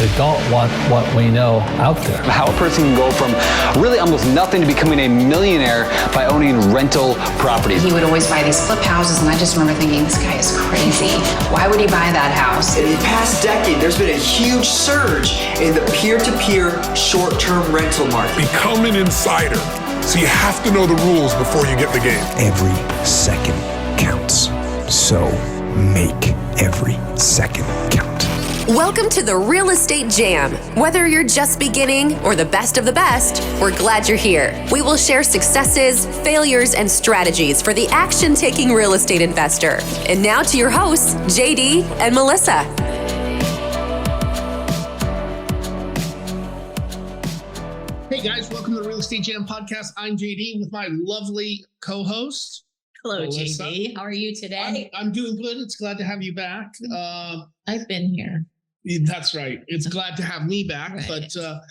that don't want what we know out there. How a person can go from really almost nothing to becoming a millionaire by owning rental properties. He would always buy these flip houses, and I just remember thinking, this guy is crazy. Why would he buy that house? In the past decade, there's been a huge surge in the peer-to-peer short-term rental market. Become an insider. So you have to know the rules before you get the game. Every second counts. So make every second count. Welcome to the Real Estate Jam. Whether you're just beginning or the best of the best, we're glad you're here. We will share successes, failures, and strategies for the action-taking real estate investor. And now to your hosts, JD and Melissa. Hey guys, welcome to the Real Estate Jam podcast. I'm JD with my lovely co-host. Hello, Melissa. JD. How are you today? I'm doing good. It's glad to have you back. I've been here. That's right. It's glad to have me back. Right. But,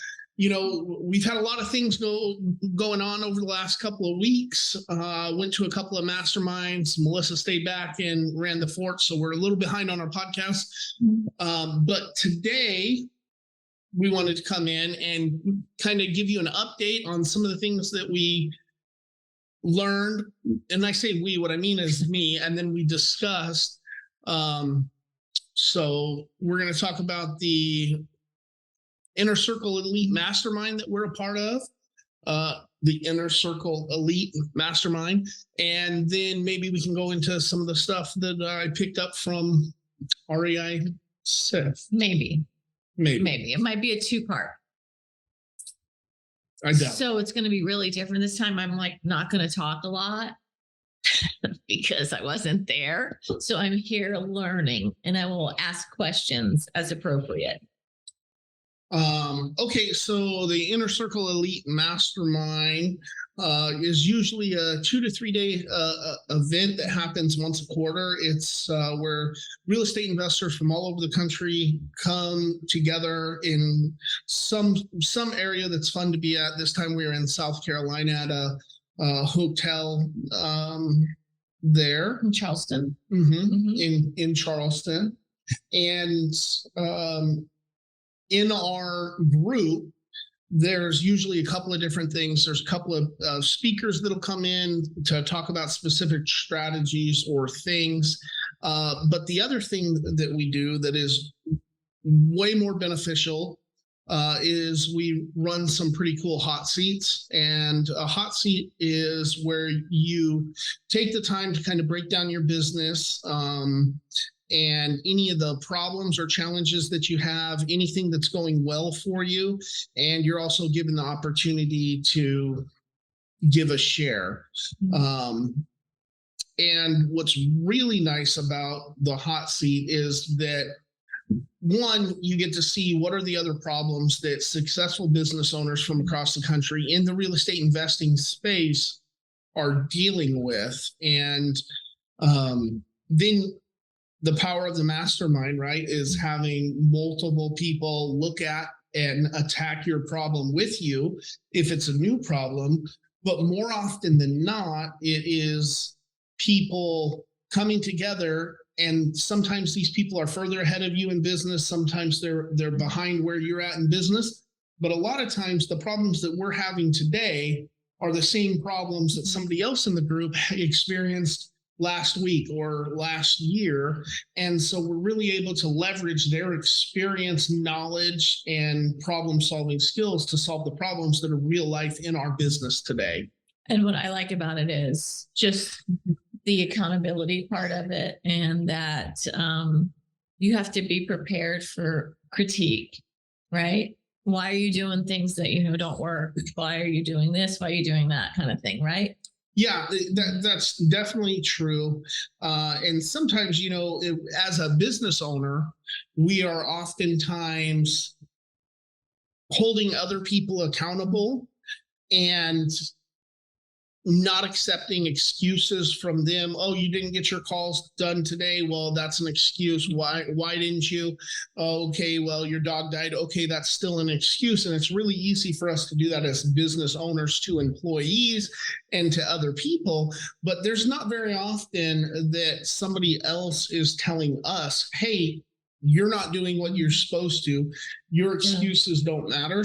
we've had a lot of things going on over the last couple of weeks. Went to a couple of masterminds. Melissa stayed back and ran the fort, so we're a little behind on our podcast. But today, we wanted to come in and kind of give you an update on some of the things that we learned. And I say we, what I mean is me, and then we discussed. So we're going to talk about the Inner Circle Elite Mastermind that we're a part of, the Inner Circle Elite Mastermind. And then maybe we can go into some of the stuff that I picked up from REISift. Maybe. It might be a two-part. I doubt. So it's going to be really different. This time I'm not going to talk a lot because I wasn't there. So I'm here learning and I will ask questions as appropriate. Okay, so the Inner Circle Elite Mastermind is usually a 2 to 3 day event that happens once a quarter. It's where real estate investors from all over the country come together in some area that's fun to be at. This time we were in South Carolina at a hotel there In Charleston. in Charleston, and in our group, there's usually a couple of different things. There's a couple of speakers that'll come in to talk about specific strategies or things. But the other thing that we do that is way more beneficial is we run some pretty cool hot seats. And a hot seat is where you take the time to kind of break down your business, and any of the problems or challenges that you have, anything that's going well for you. And you're also given the opportunity to give a share. And what's really nice about the hot seat is that, one, you get to see what are the other problems that successful business owners from across the country in the real estate investing space are dealing with. And then the power of the mastermind, right, is having multiple people look at and attack your problem with you if it's a new problem. But more often than not, it is people coming together, and sometimes these people are further ahead of you in business. Sometimes they're behind where you're at in business. But a lot of times the problems that we're having today are the same problems that somebody else in the group experienced last week or last year. And so we're really able to leverage their experience, knowledge, and problem-solving skills to solve the problems that are real life in our business today. And what I like about it is just the accountability part of it, and that you have to be prepared for critique, right? Why are you doing things that don't work? Why are you doing this? Why are you doing that kind of thing, right? Yeah, that's definitely true. And sometimes, as a business owner, we are oftentimes holding other people accountable and not accepting excuses from them. Oh, you didn't get your calls done today. Well, that's an excuse. Why didn't you? Okay, well, your dog died. Okay, that's still an excuse. And it's really easy for us to do that as business owners to employees and to other people. But there's not very often that somebody else is telling us, hey, you're not doing what you're supposed to, your excuses don't matter.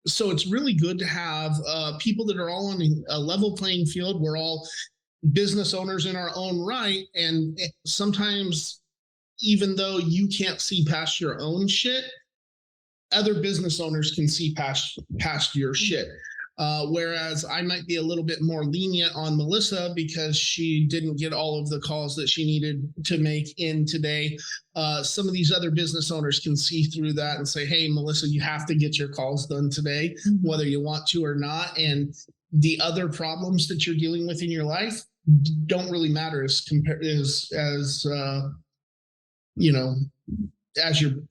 So it's really good to have people that are all on a level playing field. We're all business owners in our own right. And sometimes, even though you can't see past your own shit, other business owners can see past your shit. Whereas I might be a little bit more lenient on Melissa because she didn't get all of the calls that she needed to make in today. Some of these other business owners can see through that and say, hey, Melissa, you have to get your calls done today, whether you want to or not. And the other problems that you're dealing with in your life don't really matter as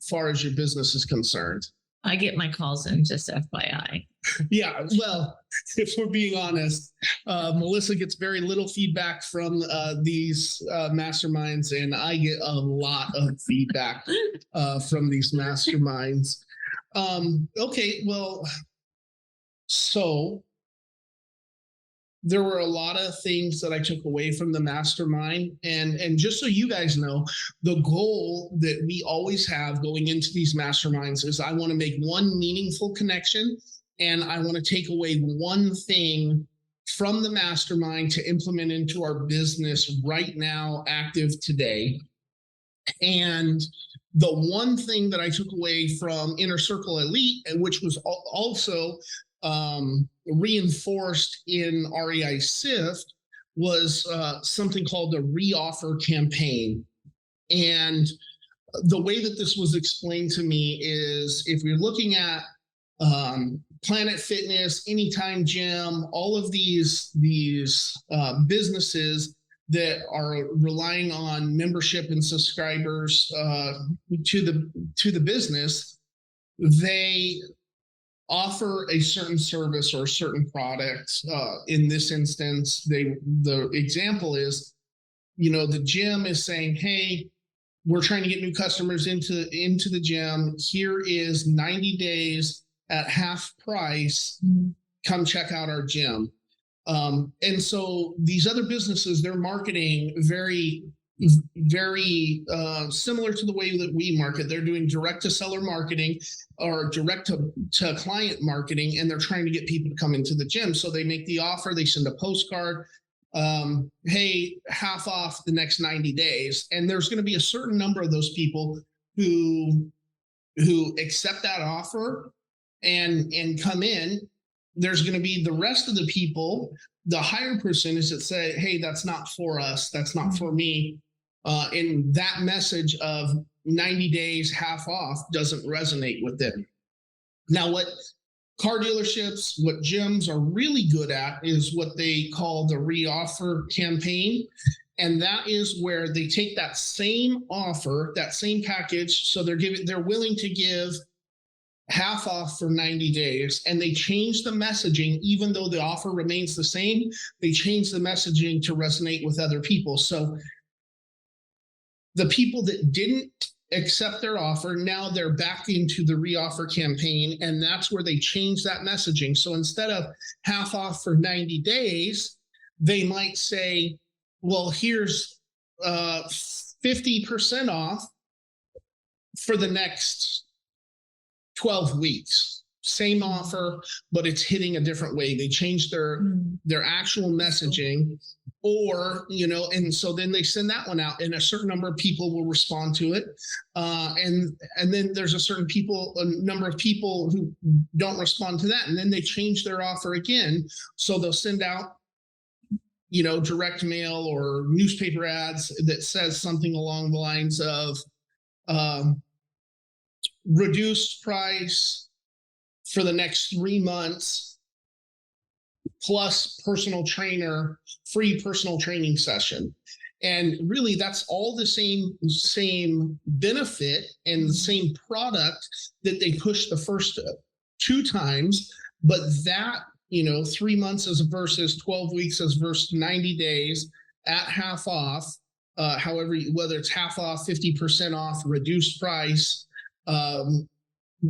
far as your business is concerned. I get my calls in, just FYI. Yeah, well, if we're being honest, Melissa gets very little feedback from these masterminds, and I get a lot of feedback from these masterminds. Okay, well, so there were a lot of things that I took away from the mastermind. And just so you guys know, the goal that we always have going into these masterminds is I want to make one meaningful connection, and I want to take away one thing from the mastermind to implement into our business right now, active today. And the one thing that I took away from Inner Circle Elite, which was also reinforced in REISift, was something called the reoffer campaign. And the way that this was explained to me is, if you're looking at Planet Fitness, Anytime Gym, all of these businesses that are relying on membership and subscribers to the business, they offer a certain service or a certain product. In this instance, the example is, the gym is saying, hey, we're trying to get new customers into the gym. Here is 90 days at half price. Come check out our gym. And so these other businesses, they're marketing very similar to the way that we market. They're doing direct to seller marketing or direct to client marketing, and they're trying to get people to come into the gym. So they make the offer, they send a postcard, hey, half off the next 90 days. And there's going to be a certain number of those people who accept that offer and come in. There's going to be the rest of the people, the higher percentage, that say, hey, that's not for us, that's not for me. And that message of 90 days half off doesn't resonate with them. Now, what car dealerships, what gyms are really good at is what they call the reoffer campaign. And that is where they take that same offer, that same package. So they're willing to give half off for 90 days, and they change the messaging. Even though the offer remains the same, they change the messaging to resonate with other people. So the people that didn't accept their offer, now they're back into the reoffer campaign, and that's where they change that messaging. So instead of half off for 90 days, they might say, well, here's 50% off for the next 12 weeks. Same offer, but it's hitting a different way. They changed their actual messaging, or, and so then they send that one out, and a certain number of people will respond to it. And then there's a number of people who don't respond to that. And then they change their offer again. So they'll send out, direct mail or newspaper ads that says something along the lines of reduced price for the next 3 months, plus free personal training session. And really, that's all the same benefit and the same product that they pushed the first 2 times. But that, 3 months versus 12 weeks versus 90 days at half off, whether it's half off, 50% off, reduced price,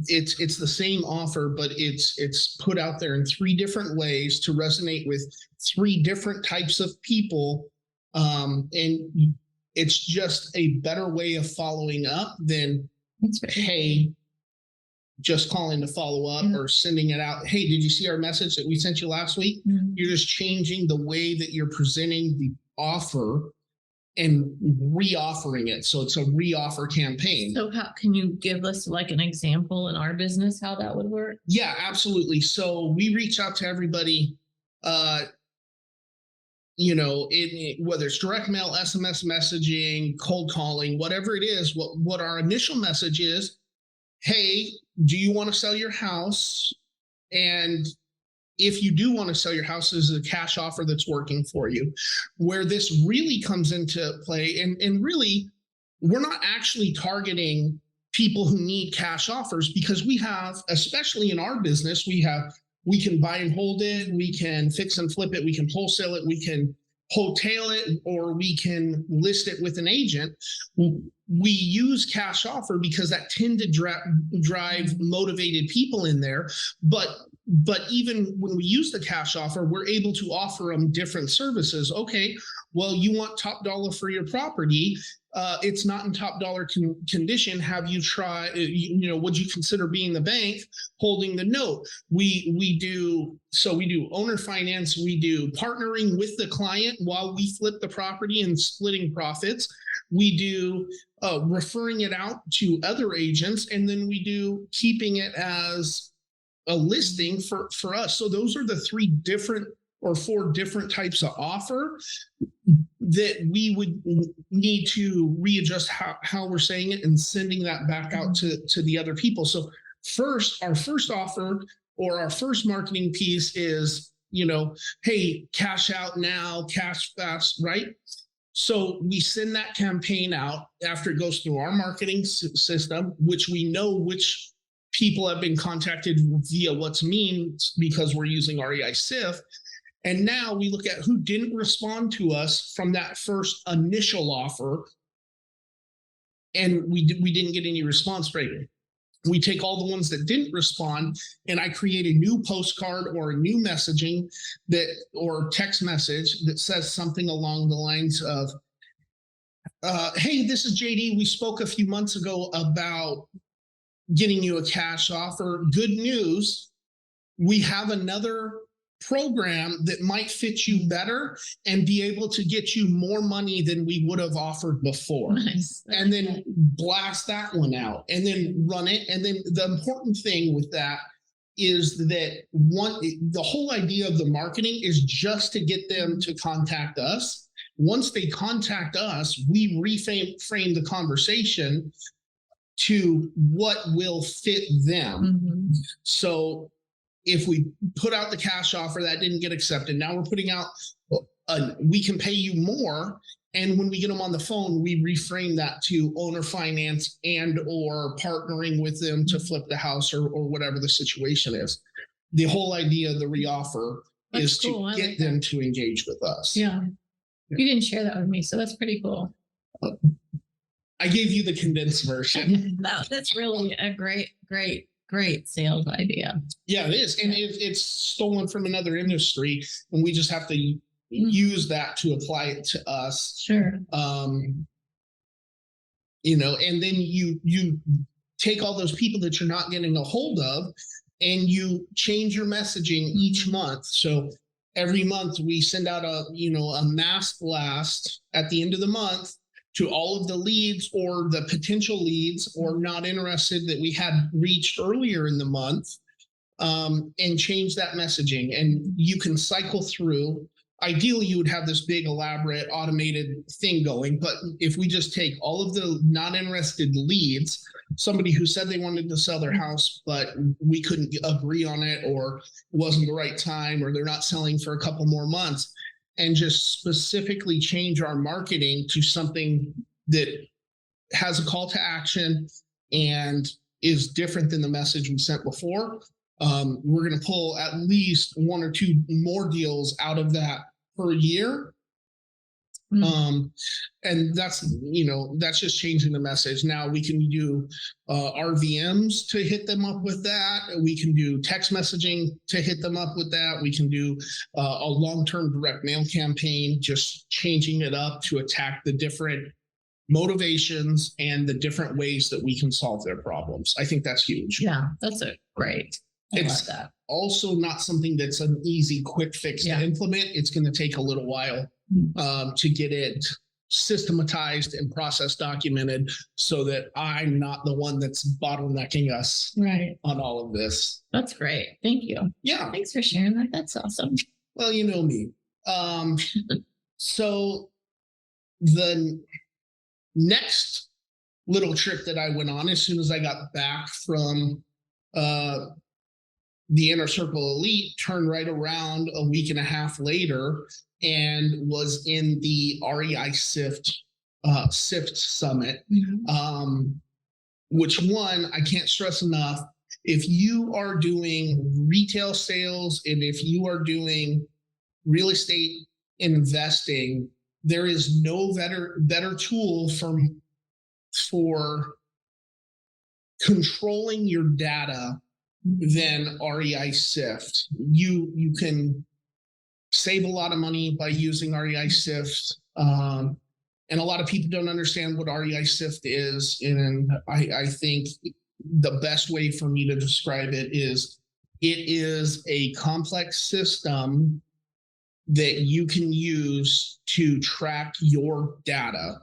it's the same offer, but it's put out there in 3 different ways to resonate with 3 different types of people. And it's just a better way of following up than, hey, just calling to follow up or sending it out. Hey, did you see our message that we sent you last week? You're just changing the way that you're presenting the offer and reoffering it. So it's a reoffer campaign. So how can you give us like an example in our business, how that would work? Yeah, absolutely. So we reach out to everybody, you know, whether it's direct mail, SMS messaging, cold calling, whatever it is, what our initial message is, hey, do you want to sell your house? And if you do want to sell your house, this is a cash offer that's working for you. Where this really comes into play, and really, we're not actually targeting people who need cash offers, because we have, especially in our business, we can buy and hold it, we can fix and flip it, we can wholesale it, we can hotel it, or we can list it with an agent. We use cash offer because that tend to drive motivated people in there. But even when we use the cash offer, we're able to offer them different services. Okay, well, you want top dollar for your property. It's not in top dollar condition. Have you tried, would you consider being the bank holding the note? We do owner finance. We do partnering with the client while we flip the property and splitting profits. We do referring it out to other agents, and then we do keeping it as a listing for us. So those are the 4 different types of offer that we would need to readjust how we're saying it and sending that back out to the other people. So our first offer or our first marketing piece is, hey, cash out now, cash fast, right? So we send that campaign out after it goes through our marketing system, which we know which people have been contacted via what's means because we're using our ICE Sift. And now we look at who didn't respond to us from that first initial offer, and we didn't get any response rate. We take all the ones that didn't respond, and I create a new postcard or a new messaging or text message that says something along the lines of, hey, this is JD. We spoke a few months ago about getting you a cash offer. Good news, we have another program that might fit you better and be able to get you more money than we would have offered before. Nice. And then blast that one out and then run it. And then the important thing with that is that the whole idea of the marketing is just to get them to contact us. Once they contact us, we reframe the conversation to what will fit them. Mm-hmm. So if we put out the cash offer that didn't get accepted, now we're putting out, we can pay you more. And when we get them on the phone, we reframe that to owner finance and or partnering with them to flip the house or whatever the situation is. The whole idea of the reoffer is to get them to engage with us. Yeah. You didn't share that with me, so that's pretty cool. I gave you the condensed version. No, that's really a great sales idea. Yeah, it is. And it's stolen from another industry, and we just have to use that to apply it to us. Sure. And then you take all those people that you're not getting a hold of and you change your messaging each month. So every month we send out a mass blast at the end of the month to all of the leads or the potential leads or not interested that we had reached earlier in the month, and change that messaging. And you can cycle through. Ideally, you would have this big, elaborate, automated thing going. But if we just take all of the not interested leads, somebody who said they wanted to sell their house, but we couldn't agree on it, or it wasn't the right time, or they're not selling for a couple more months, and just specifically change our marketing to something that has a call to action and is different than the message we sent before, we're going to pull at least 1 or 2 more deals out of that per year. And that's just changing the message. Now we can do RVMs to hit them up with that. We can do text messaging to hit them up with that. We can do a long-term direct mail campaign, just changing it up to attack the different motivations and the different ways that we can solve their problems. I think that's huge. Yeah, that's great. I It's love that. also not something that's an easy, quick fix to implement. It's going to take a little while to get it systematized and process documented so that I'm not the one that's bottlenecking us on all of this. That's great. Thank you. Yeah. Thanks for sharing that. That's awesome. Well, you know me. So the next little trip that I went on as soon as I got back from the Inner Circle Elite, turned right around a week and a half later and was in the REISift Sift Summit, which I can't stress enough. If you are doing retail sales and if you are doing real estate investing, there is no better tool for controlling your data than REISift. You can save a lot of money by using REISift. And a lot of people don't understand what REISift is. And I think the best way for me to describe it is a complex system that you can use to track your data.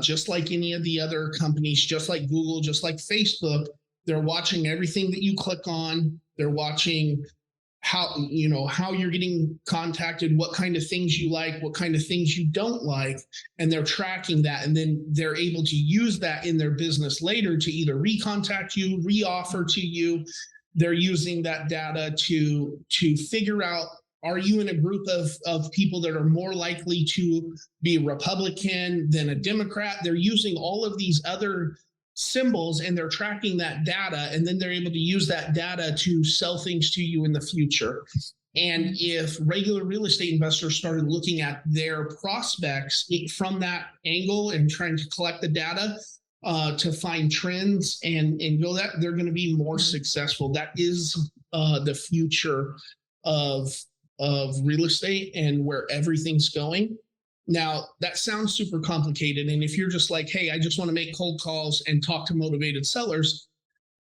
Just like any of the other companies, just like Google, just like Facebook, they're watching everything that you click on. They're watching how you're getting contacted, what kind of things you like, what kind of things you don't like, and they're tracking that. And then they're able to use that in their business later to either recontact you, reoffer to you. They're using that data to figure out, are you in a group of people that are more likely to be Republican than a Democrat? They're using all of these other symbols and they're tracking that data, and then they're able to use that data to sell things to you in the future. And if regular real estate investors started looking at their prospects from that angle and trying to collect the data to find trends and go that, they're going to be more successful. That is the future of real estate and where everything's going. Now, that sounds super complicated. And if you're just like, hey, I just want to make cold calls and talk to motivated sellers,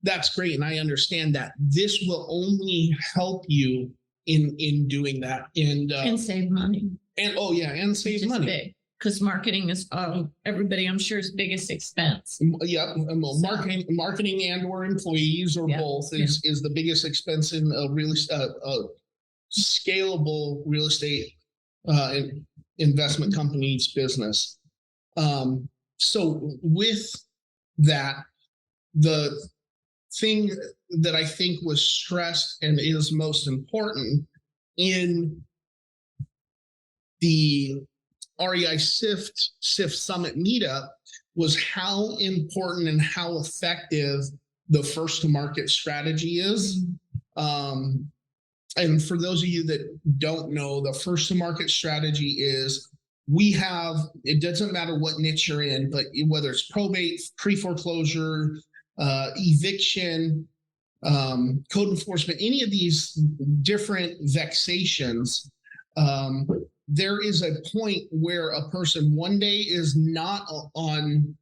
that's great. And I understand that. This will only help you in doing that. And save money. And save money. Because marketing is everybody, I'm sure, is biggest expense. Yeah, marketing and or employees or both is the biggest expense in a real scalable real estate investment company's business. So with that, the thing that I think was stressed and is most important in the REISift Sift Summit meetup was how important and how effective the first to market strategy is. And for those of you that don't know, the first to market strategy is it doesn't matter what niche you're in, but whether it's probate, pre-foreclosure, eviction, code enforcement, any of these different vexations, there is a point where a person one day is not on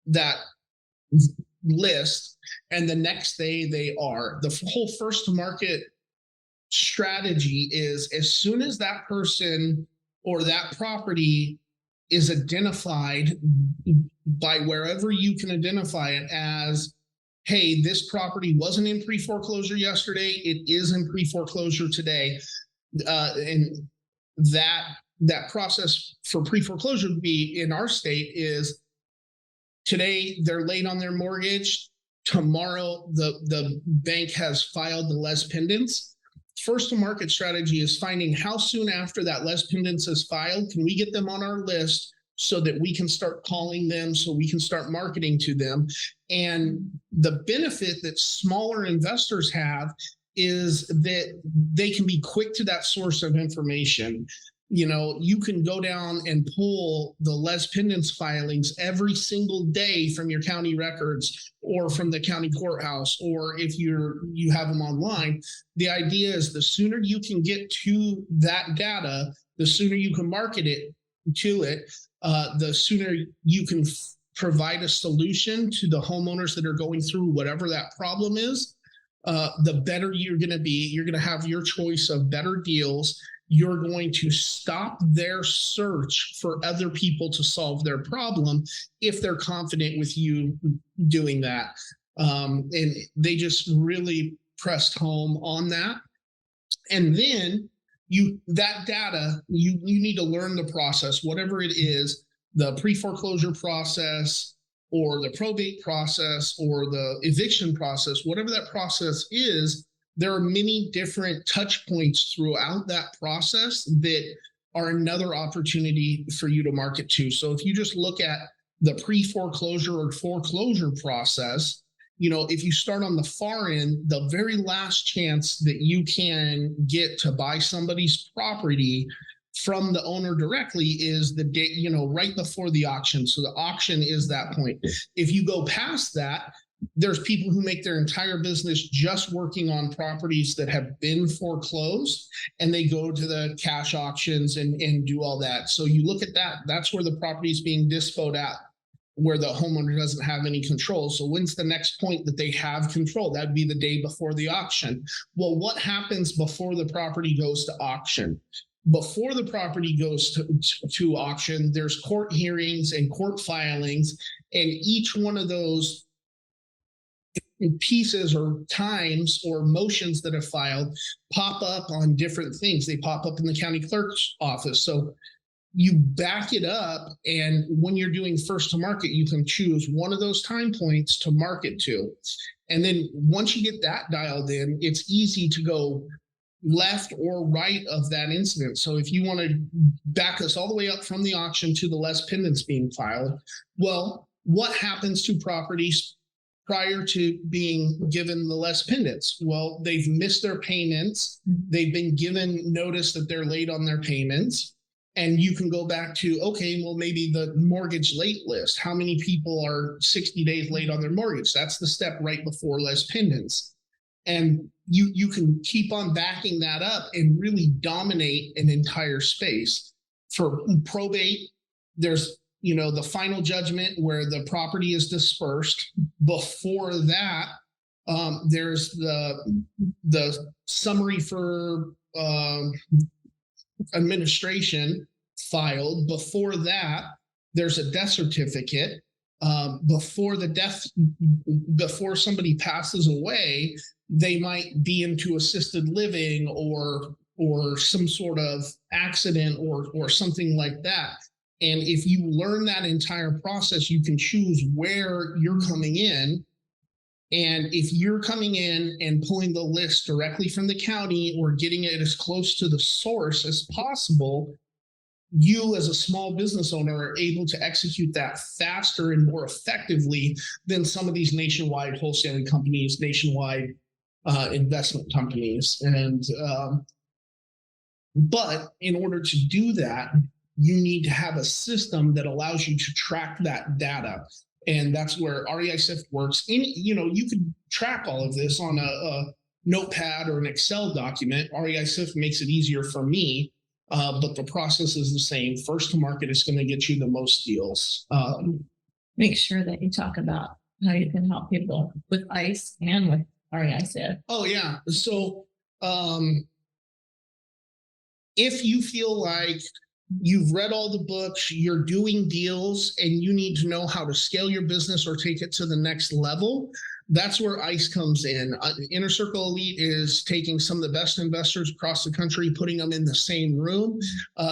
that list and the next day they are. The whole first to market strategy is, as soon as that person or that property is identified by wherever you can identify it as, hey, this property wasn't in pre-foreclosure yesterday, it is in pre-foreclosure today. And that process for pre-foreclosure would be, in our state, is today they're late on their mortgage, tomorrow the bank has filed the les pendants. First to market strategy is finding how soon after that les pendants is filed can we get them on our list so that we can start calling them, so we can start marketing to them. And the benefit that smaller investors have is that they can be quick to that source of information. You know, you can go down and pull the les pendants filings every single day from your county records or from the county courthouse, or if you have them online. The idea is the sooner you can get to that data, the sooner you can market it to it, the sooner you can provide a solution to the homeowners that are going through whatever that problem is, the better you're going to be. You're going to have your choice of better deals. You're going to stop their search for other people to solve their problem if they're confident with you doing that. And they just really pressed home on that. And then that data, you need to learn the process, whatever it is, the pre-foreclosure process or the probate process or the eviction process, whatever that process is. There are many different touch points throughout that process that are another opportunity for you to market to. So if you just look at the pre-foreclosure or foreclosure process, if you start on the far end, the very last chance that you can get to buy somebody's property from the owner directly is the day, right before the auction. So the auction is that point. If you go past that, there's people who make their entire business just working on properties that have been foreclosed, and they go to the cash auctions and do all that. So you look at that, that's where the property is being disposed at, where the homeowner doesn't have any control. So when's the next point that they have control? That'd be the day before the auction. Well, what happens before the property goes to auction? Before the property goes to auction, there's court hearings and court filings, and each one of those pieces or times or motions that are filed pop up on different things. They pop up in the county clerk's office. So you back it up, and when you're doing first to market, you can choose one of those time points to market to. And then once you get that dialed in, it's easy to go left or right of that incident. So if you want to back us all the way up from the auction to the less pendants being filed, well, what happens to properties prior to being given the less pendants? Well, they've missed their payments. They've been given notice that they're late on their payments. And you can go back to, okay, well, maybe the mortgage late list. How many people are 60 days late on their mortgage? That's the step right before less pendants. And you can keep on backing that up and really dominate an entire space. For probate, there's the final judgment where the property is dispersed. Before that, there's the summary for administration filed. Before that, there's a death certificate. Before somebody passes away, they might be into assisted living or some sort of accident or something like that. And if you learn that entire process, you can choose where you're coming in. And if you're coming in and pulling the list directly from the county or getting it as close to the source as possible, you as a small business owner are able to execute that faster and more effectively than some of these nationwide wholesaling companies, nationwide investment companies. And but in order to do that, you need to have a system that allows you to track that data. And that's where REISift works. You could track all of this on a notepad or an Excel document. REISift makes it easier for me, but the process is the same. First to market is going to get you the most deals. Make sure that you talk about how you can help people with ICE and with REISift. Oh, yeah. So if you feel like you've read all the books, you're doing deals, and you need to know how to scale your business or take it to the next level, that's where ICE comes in. Inner Circle Elite is taking some of the best investors across the country, putting them in the same room.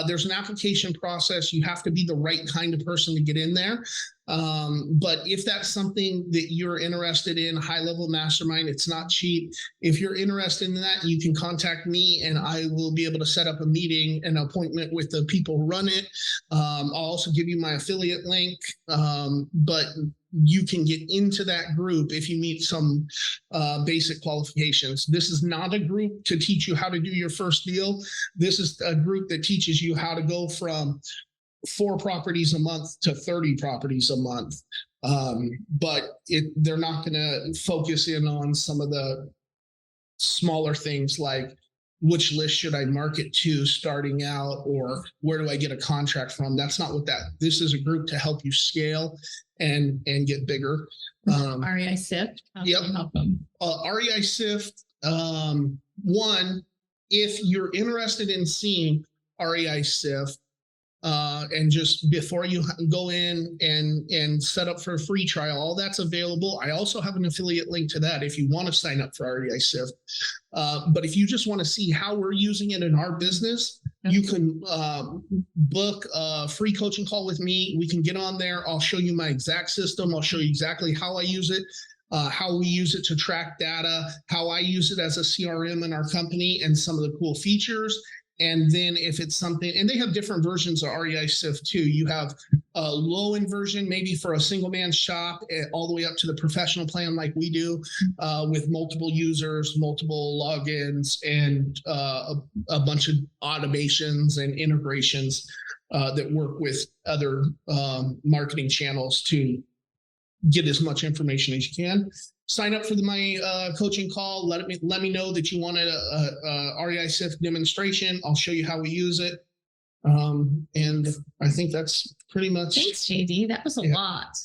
There's an application process. You have to be the right kind of person to get in there. But if that's something that you're interested in, high-level mastermind, it's not cheap. If you're interested in that, you can contact me and I will be able to set up a meeting, an appointment with the people who run it. I'll also give you my affiliate link, but you can get into that group if you meet some basic qualifications. This is not a group to teach you how to do your first deal. This is a group that teaches you how to go from 4 properties a month to 30 properties a month. But they're not going to focus in on some of the smaller things like which list should I market to starting out, or where do I get a contract from? That's not what this is a group to help you scale and get bigger. REISift. How Yep. can you help them? REISift, one, if you're interested in seeing REISift, and just before you go in and set up for a free trial, all that's available. I also have an affiliate link to that if you want to sign up for REISift. But if you just want to see how we're using it in our business, you can book a free coaching call with me. We can get on there. I'll show you my exact system. I'll show you exactly how I use it, how we use it to track data, how I use it as a CRM in our company, and some of the cool features. And then if it's something, and they have different versions of REISift too. You have a low-end version, maybe for a single man shop, all the way up to the professional plan like we do, with multiple users, multiple logins, and a bunch of automations and integrations that work with other marketing channels to get as much information as you can. Sign up for my coaching call. Let me know that you wanted a REISift demonstration. I'll show you how we use it. And I think that's pretty much. Thanks, JD. That was a lot.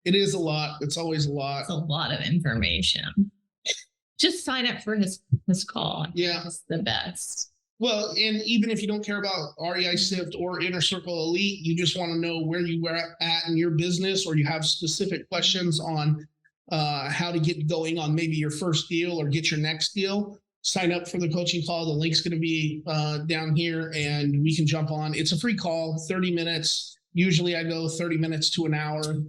It is a lot. It's always a lot. It's a lot of information. Just sign up for his call. Yeah. It's the best. Well, and even if you don't care about REISift or Inner Circle Elite, you just want to know where you were at in your business, or you have specific questions on how to get going on maybe your first deal or get your next deal, sign up for the coaching call. The link's going to be down here, and we can jump on. It's a free call, 30 minutes. Usually I go 30 minutes to an hour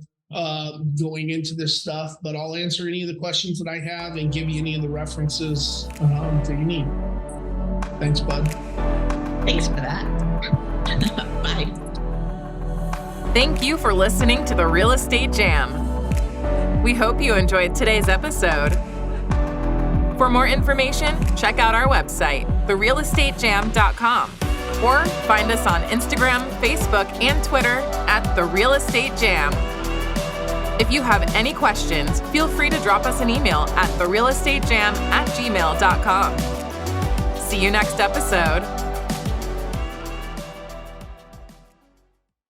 going into this stuff, but I'll answer any of the questions that I have and give you any of the references that you need. Thanks, bud. Thanks for that. Bye. Thank you for listening to the Real Estate Jam. We hope you enjoyed today's episode. For more information, check out our website, therealestatejam.com, or find us on Instagram, Facebook, and Twitter at The Real Estate Jam. If you have any questions, feel free to drop us an email at therealestatejam@gmail.com. See you next episode.